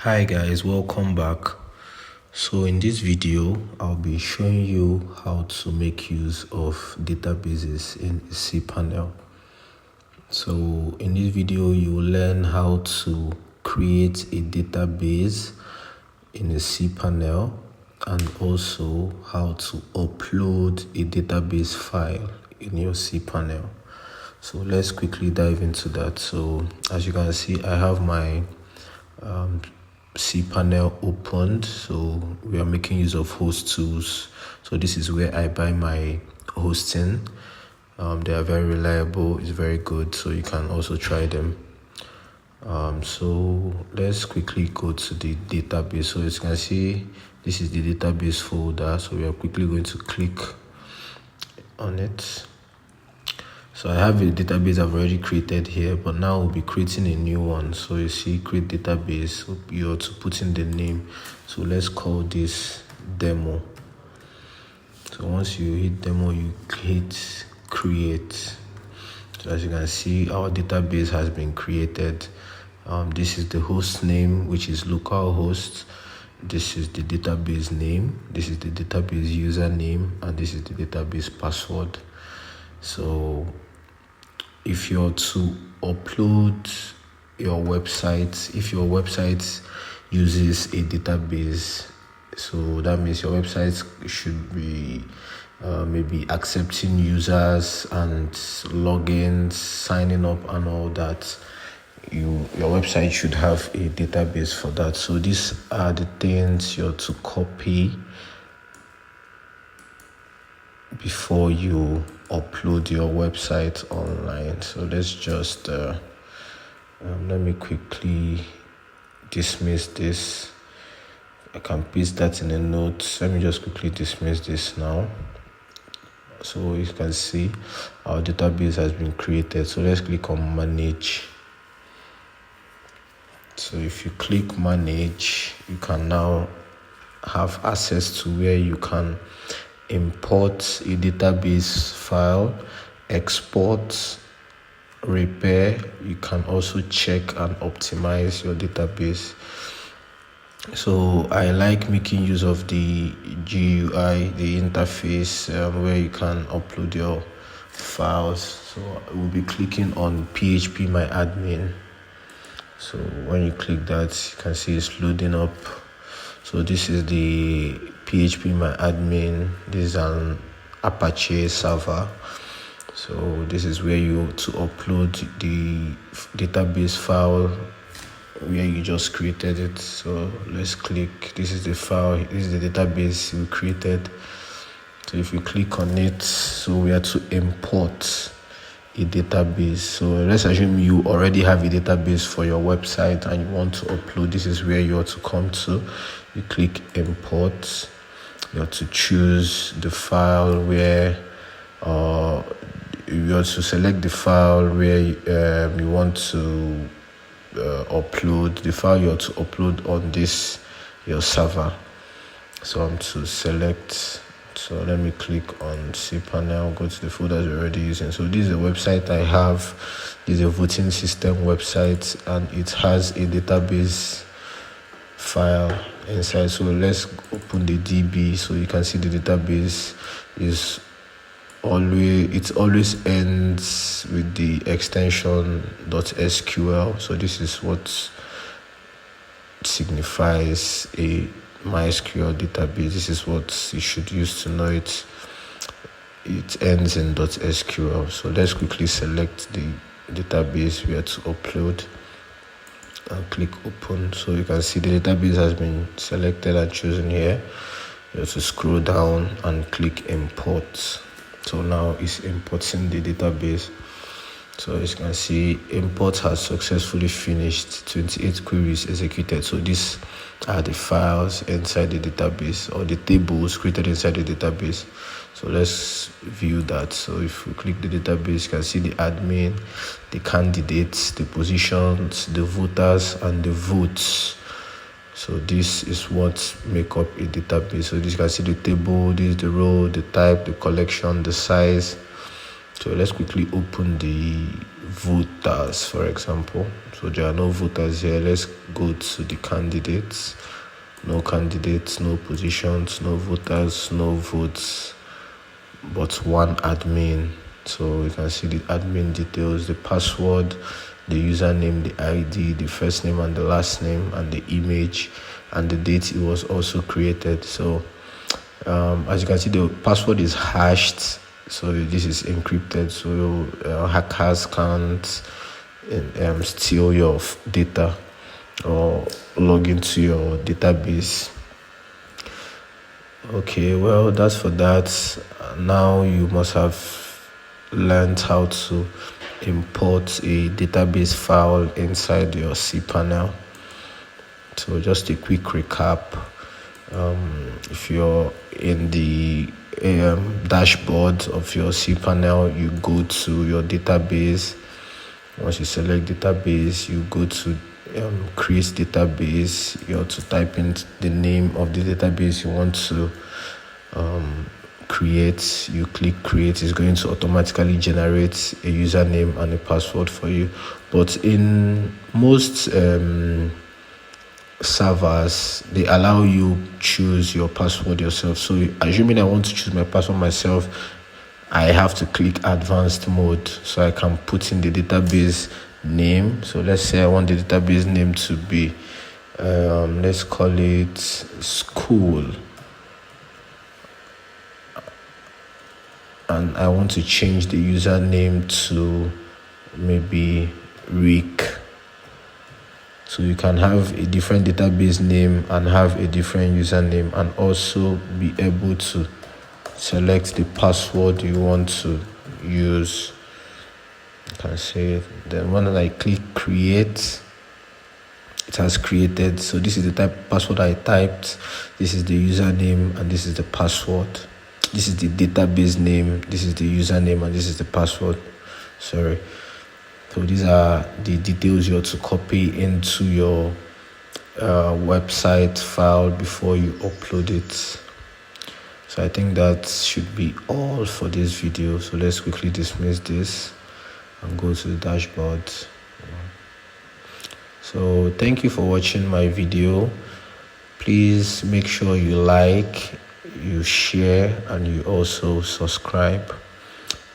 Hi guys, welcome back. So in this video I'll be showing you how to make use of databases in cPanel. So in this video you will learn how to create a database in a cPanel and also how to upload a database file in your cPanel. So let's quickly dive into that. So as you can see, I have my cPanel opened. So we are making use of host tools. So this is where I buy my hosting. They are very reliable, it's very good, so you can also try them. So let's quickly go to the database. So as you can see, this is the database folder. So we are quickly going to click on it. So I have a database I've already created here, but now we'll be creating a new one. So you see create database, so you have to put in the name. So let's call this demo. So once you hit demo, you hit create. So as you can see, our database has been created. This is the host name, which is localhost. This is the database name. This is the database username, and this is the database password. So if you're to upload your website, if your website uses a database, so that means your website should be maybe accepting users and logins, signing up and all that. Your website should have a database for that. So these are the things you're to copy before you upload your website online. So let's just let me quickly dismiss this. I can paste that in the notes. Let me just quickly dismiss this now. So you can see our database has been created. So let's click on manage. So if you click manage, you can now have access to where you can import a database file, export, repair. You can also check and optimize your database. So I like making use of the GUI, the interface, where you can upload your files. So we'll be clicking on PHP My Admin. So when you click that, you can see it's loading up. So this is the PHP My Admin. This is an Apache server. So this is where you to upload the database file where you just created it. So let's click. This is the file. This is the database we created. So if you click on it, so we are to import a database. So let's assume you already have a database for your website and you want to upload. This is where you are to come to. You click import. You have to choose the file where you have to select the file where you want to upload. The file you have to upload on this your server. So I'm to select. So let me click on cPanel, go to the folders we're already using. So this is a website I have. This is a voting system website and it has a database file inside. So let's open the DB. So you can see the database is always ends with the extension .sql. So this is what signifies a MySQL database. This is what you should use to know it. It ends in .sql. So let's quickly select the database we are to upload and click open. So you can see the database has been selected and chosen here. You have to scroll down and click import. So now it's importing the database. So as you can see, import has successfully finished. 28 queries executed. So these are the files inside the database, or the tables created inside the database. So let's view that. So if we click the database, you can see the admin, the candidates, the positions, the voters, and the votes. So this is what make up a database. So this, you can see the table, this is the row, the type, the collection, the size, So let's quickly open the voters, for example. So there are no voters here. Let's go to the candidates. No candidates, no positions, no voters, no votes, but one admin. So you can see the admin details, the password, the username, the ID, the first name and the last name, and the image, and the date it was also created. So as you can see, the password is hashed, so this is encrypted, so hackers can't steal your data or log into your database. Okay, well, that's for that. Now you must have learned how to import a database file inside your cPanel. So just a quick recap. If you're in the dashboard of your cPanel, you go to your database. Once you select database, you go to create database. You have to type in the name of the database you want to create. You click create. It's going to automatically generate a username and a password for you. But in most servers, they allow you choose your password yourself. So assuming I want to choose my password myself, I have to click advanced mode so I can put in the database name. So let's say I want the database name to be let's call it school, and I want to change the username to maybe Rick. So you can have a different database name and have a different username, and also be able to select the password you want to use. You can say it. Then when I click create, it has created. So this is the type of password I typed, this is the username, and this is the password. This is the database name, this is the username, and this is the password. So these are the details you have to copy into your website file before you upload it. So I think that should be all for this video. So let's quickly dismiss this and go to the dashboard. So thank you for watching my video. Please make sure you like, you share, and you also subscribe.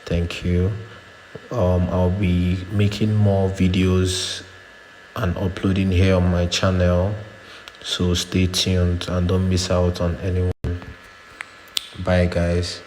Thank you. I'll be making more videos and uploading here on my channel, so stay tuned and don't miss out on anyone. Bye guys.